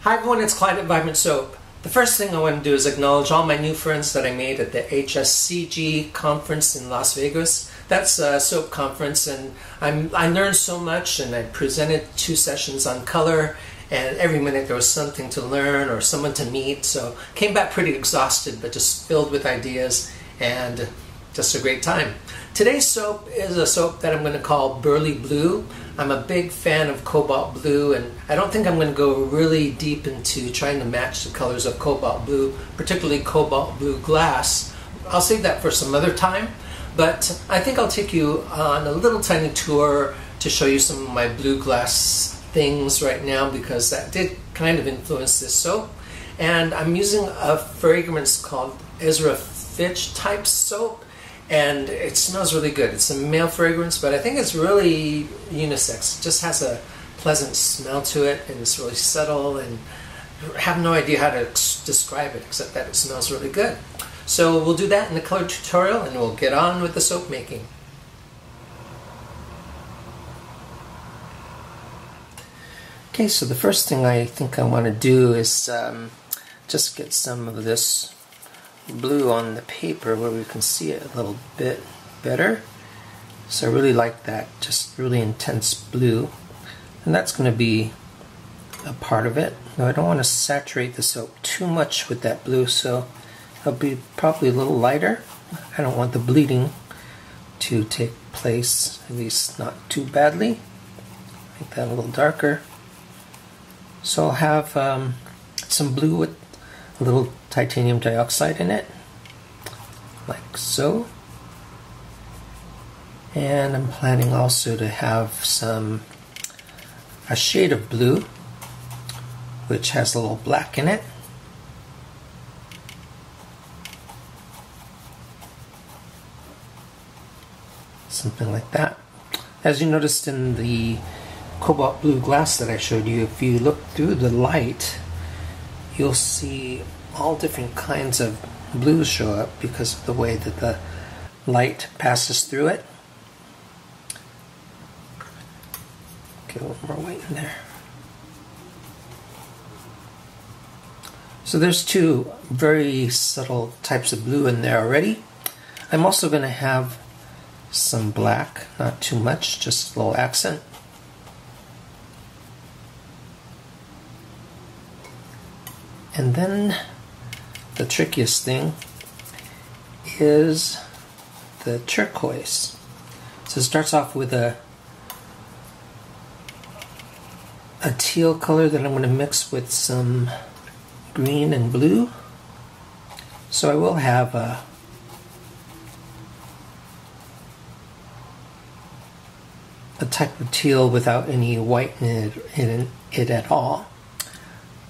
Hi everyone, it's Clyde at Vibrant Soap. The first thing I want to do is acknowledge all my new friends that I made at the HSCG conference in Las Vegas. That's a soap conference, and I learned so much, and I presented 2 sessions on color, and every minute there was something to learn or someone to meet, so came back pretty exhausted but just filled with ideas and just a great time. Today's soap is a soap that I'm going to call Burly Blue. I'm a big fan of cobalt blue, and I don't think I'm going to go really deep into trying to match the colors of cobalt blue, particularly cobalt blue glass. I'll save that for some other time, but I think I'll take you on a little tiny tour to show you some of my blue glass things right now, because that did kind of influence this soap. And I'm using a fragrance called Ezra Fitch Type soap, and it smells really good. It's a male fragrance, but I think it's really unisex. It just has a pleasant smell to it, and it's really subtle, and I have no idea how to describe it except that it smells really good. So we'll do that in the color tutorial, and we'll get on with the soap making. Okay, so the first thing I think I want to do is just get some of this blue on the paper where we can see it a little bit better. So I really like that, just really intense blue, and that's going to be a part of it. Now I don't want to saturate the soap too much with that blue, so it'll be probably a little lighter. I don't want the bleeding to take place, at least not too badly. Make that a little darker. So I'll have some blue with a little titanium dioxide in it, like so. And I'm planning also to have a shade of blue which has a little black in it. Something like that. As you noticed in the cobalt blue glass that I showed you, if you look through the light, you'll see all different kinds of blues show up because of the way that the light passes through it. Get a little more white in there. So there's 2 very subtle types of blue in there already. I'm also going to have some black, not too much, just a little accent. And then the trickiest thing is the turquoise. So it starts off with a teal color that I'm going to mix with some green and blue. So I will have a type of teal without any white in it at all.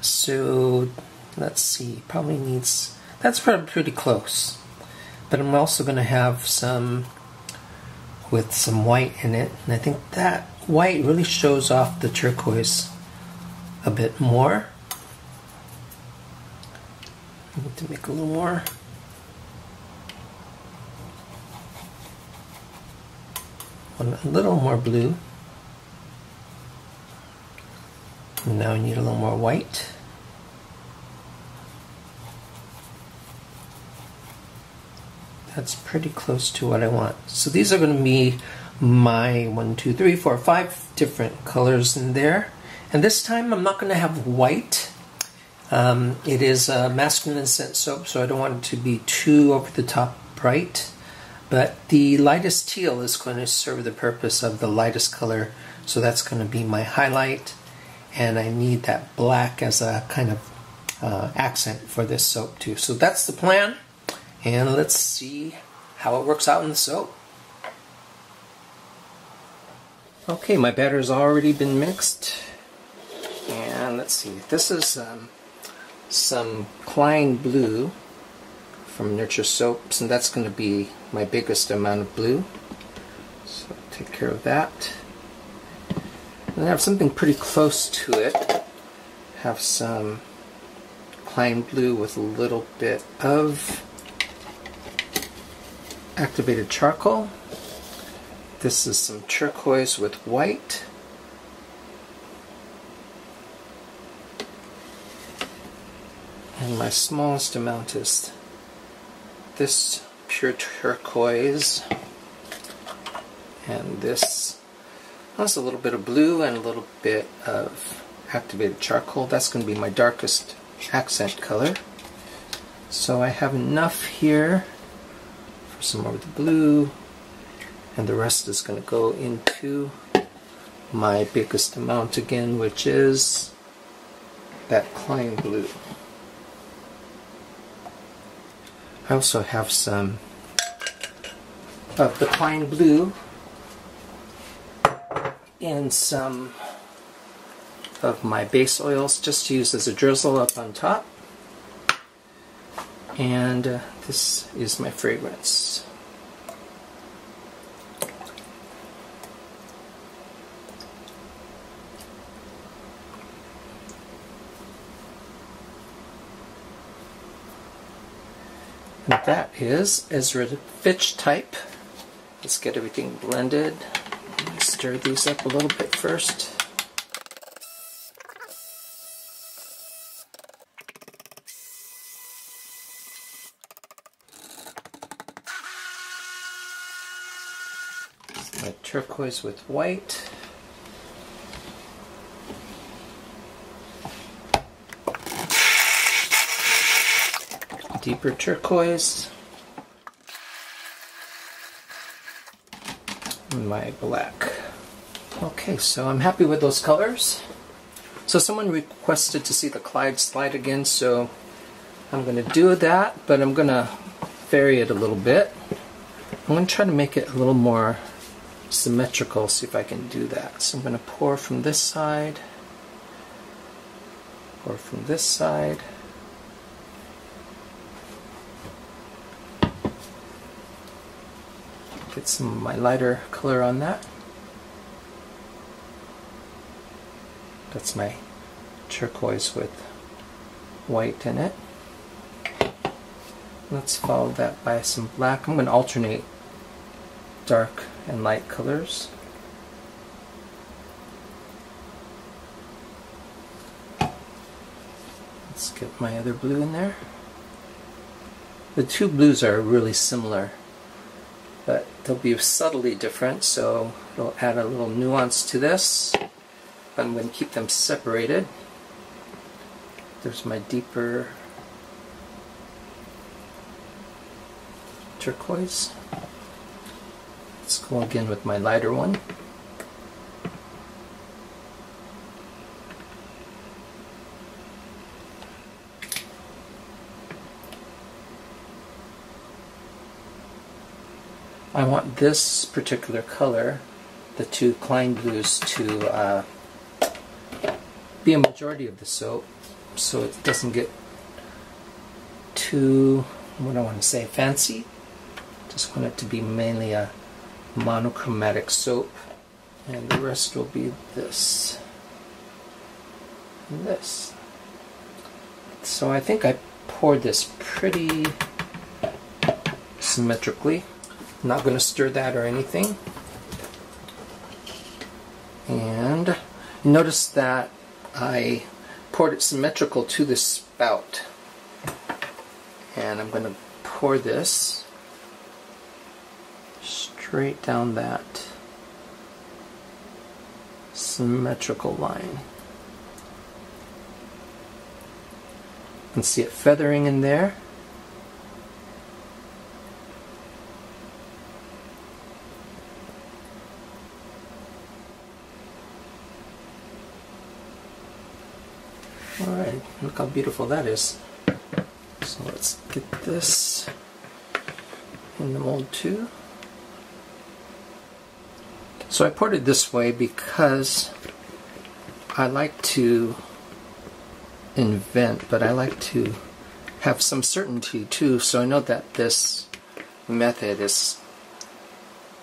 So let's see, probably needs, that's pretty close. But I'm also going to have some with some white in it, and I think that white really shows off the turquoise a bit more. I need to make a little more. A little more blue. And now I need a little more white. That's pretty close to what I want. So these are going to be my 1, 2, 3, 4, 5 different colors in there. And this time I'm not going to have white. It is a masculine scent soap, so I don't want it to be too over the top bright. But the lightest teal is going to serve the purpose of the lightest color, so that's going to be my highlight. And I need that black as a kind of accent for this soap too. So that's the plan. And let's see how it works out in the soap. Okay, my batter's already been mixed. And let's see, this is some Clyde blue from Nurture Soaps, and that's going to be my biggest amount of blue. So I'll take care of that. And I have something pretty close to it. Have some Clyde blue with a little bit of activated charcoal. This is some turquoise with white. And my smallest amount is this pure turquoise, and this has a little bit of blue and a little bit of activated charcoal. That's going to be my darkest accent color. So I have enough here for some more of the blue, and the rest is going to go into my biggest amount again, which is that Clyde blue. I also have some of the Clyde blue and some of my base oils just to use as a drizzle up on top. And this is my fragrance. And that is Ezra Fitch Type. Let's get everything blended. Stir these up a little bit first. My turquoise with white. Deeper turquoise. And my black. Okay, so I'm happy with those colors. So someone requested to see the Clyde slide again, so I'm going to do that, but I'm going to vary it a little bit. I'm going to try to make it a little more symmetrical, see if I can do that. So I'm going to pour from this side, pour from this side. Get some of my lighter color on that. That's my turquoise with white in it. Let's follow that by some black. I'm going to alternate dark and light colors. Let's get my other blue in there. The two blues are really similar, but they'll be subtly different, so it'll add a little nuance to this. I'm going to keep them separated. There's my deeper turquoise. Let's go again with my lighter one. I want this particular color, the two Clyde blues, to be a majority of the soap, so it doesn't get too, what I want to say, fancy. Just want it to be mainly a monochromatic soap, and the rest will be this and this. So I think I poured this pretty symmetrically. I'm not going to stir that or anything. And notice that I poured it symmetrical to the spout, and I'm going to pour this straight down that symmetrical line. You can see it feathering in there. Alright, look how beautiful that is. So let's get this in the mold too. So I poured it this way because I like to invent, but I like to have some certainty too. So I know that this method is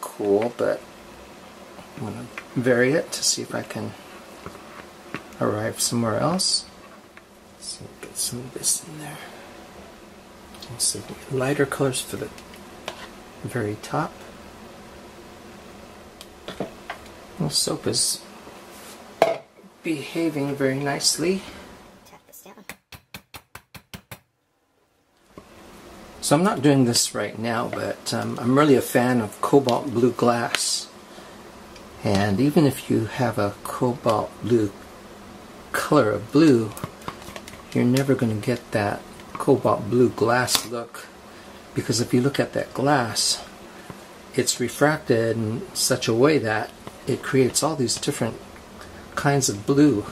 cool, but I'm going to vary it to see if I can arrive somewhere else. So get some of this in there. Some lighter colors for the very top. The soap is behaving very nicely. Tap this down. So I'm not doing this right now, but I'm really a fan of cobalt blue glass. And even if you have a cobalt blue color of blue, you're never going to get that cobalt blue glass look, because if you look at that glass, it's refracted in such a way that it creates all these different kinds of blue.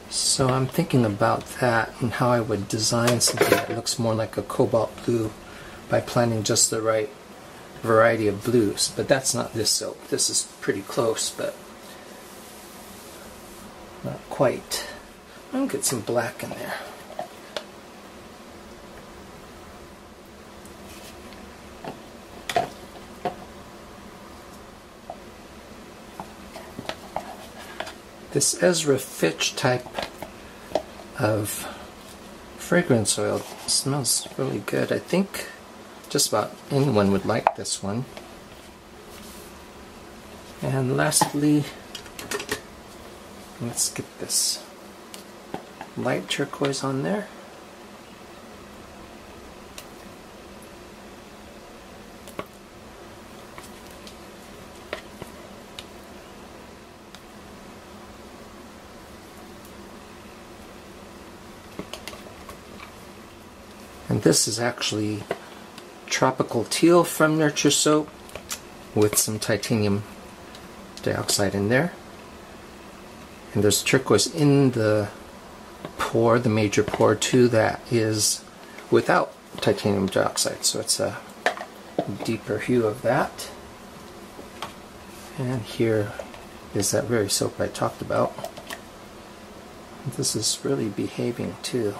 So I'm thinking about that and how I would design something that looks more like a cobalt blue by planting just the right variety of blues. But that's not this soap. This is pretty close, but not quite. I'll get some black in there. This Ezra Fitch type of fragrance oil smells really good. I think just about anyone would like this one. And lastly, let's get this light turquoise on there. And this is actually tropical teal from Nurture Soap with some titanium dioxide in there. And there's turquoise in the pore, the major pore too, that is without titanium dioxide. So it's a deeper hue of that. And here is that very soap I talked about. This is really behaving too.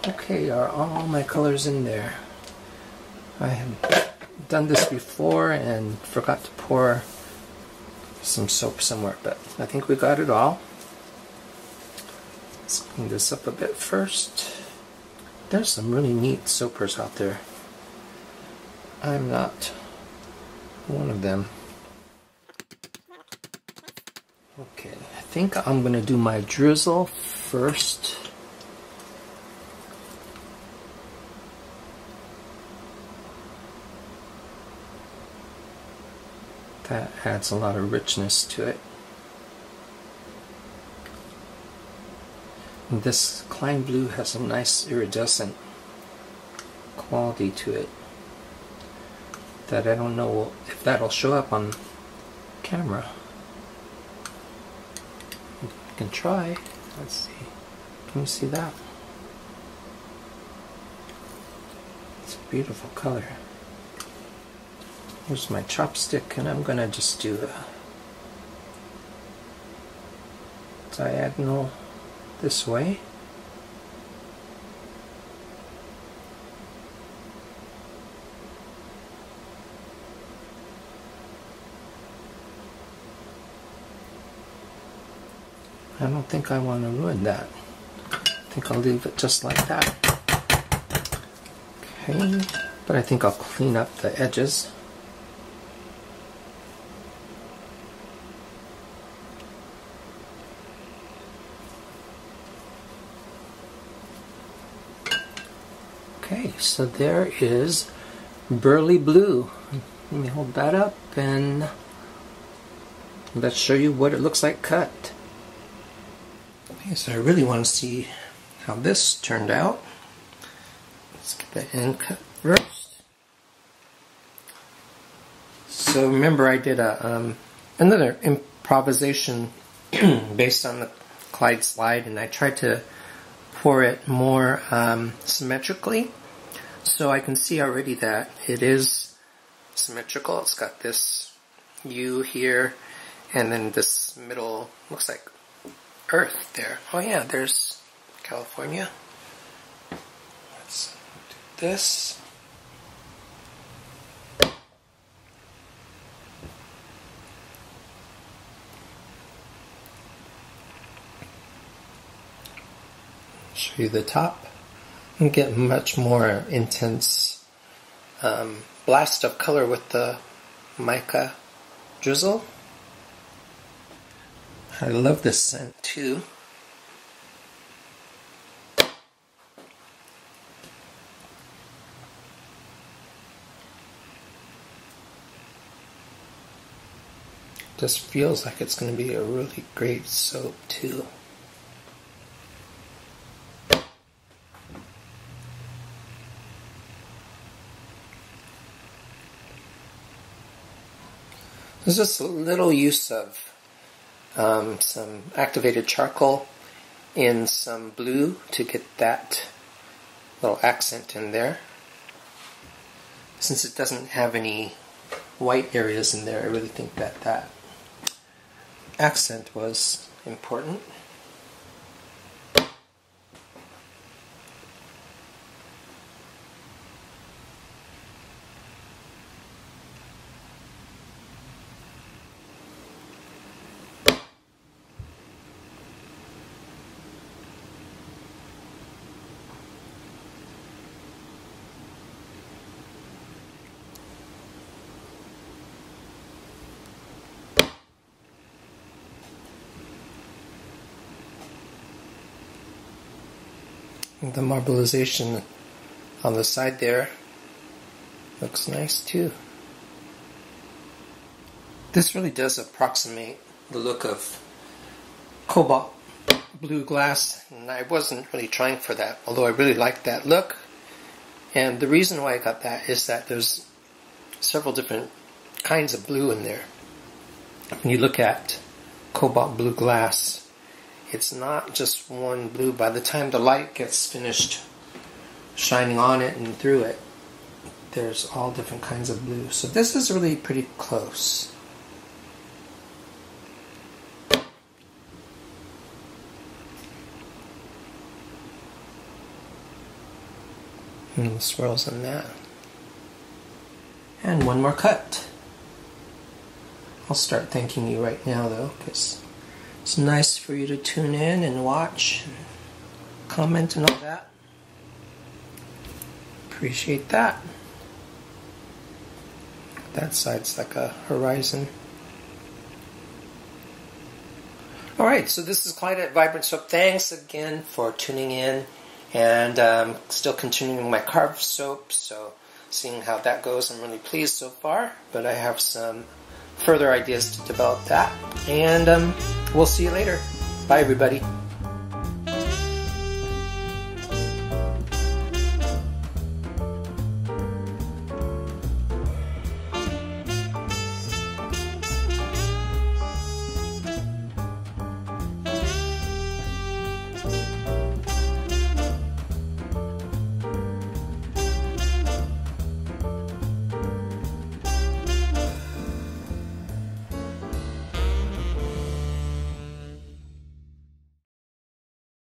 Okay, are all my colors in there? I have done this before and forgot to pour some soap somewhere, but I think we got it all. Let's clean this up a bit first. There's some really neat soapers out there. I'm not one of them. Okay, I think I'm going to do my drizzle first. That adds a lot of richness to it. And this Clyde blue has a nice iridescent quality to it that I don't know if that'll show up on camera. You can try. Let's see. Can you see that? It's a beautiful color. Here's my chopstick, and I'm going to just do a diagonal this way. I don't think I want to ruin that. I think I'll leave it just like that. Okay, but I think I'll clean up the edges. Okay, so there is Burly Blue. Let me hold that up and let's show you what it looks like cut. Okay, so I really want to see how this turned out. Let's get that end cut first. So remember, I did another improvisation based on the Clyde slide, and I tried to pour it more symmetrically. So I can see already that it is symmetrical. It's got this U here, and then this middle looks like Earth there. Oh yeah, there's California. Let's do this. Show you the top and get much more intense blast of color with the mica drizzle. I love this scent too. Just feels like it's going to be a really great soap too. There's just a little use of some activated charcoal in some blue to get that little accent in there. Since it doesn't have any white areas in there, I really think that that accent was important. The marbleization on the side there looks nice too. This really does approximate the look of cobalt blue glass, and I wasn't really trying for that, although I really like that look. And the reason why I got that is that there's several different kinds of blue in there. When you look at cobalt blue glass, it's not just one blue. By the time the light gets finished shining on it and through it, there's all different kinds of blue. So this is really pretty close. And the swirls on that. And one more cut. I'll start thanking you right now though, because it's nice for you to tune in and watch, and comment and all that. Appreciate that. That side's like a horizon. Alright, so this is Clyde at Vibrant Soap. Thanks again for tuning in, and still continuing my carved soap, so seeing how that goes, I'm really pleased so far, but I have some further ideas to develop that, and we'll see you later. Bye everybody.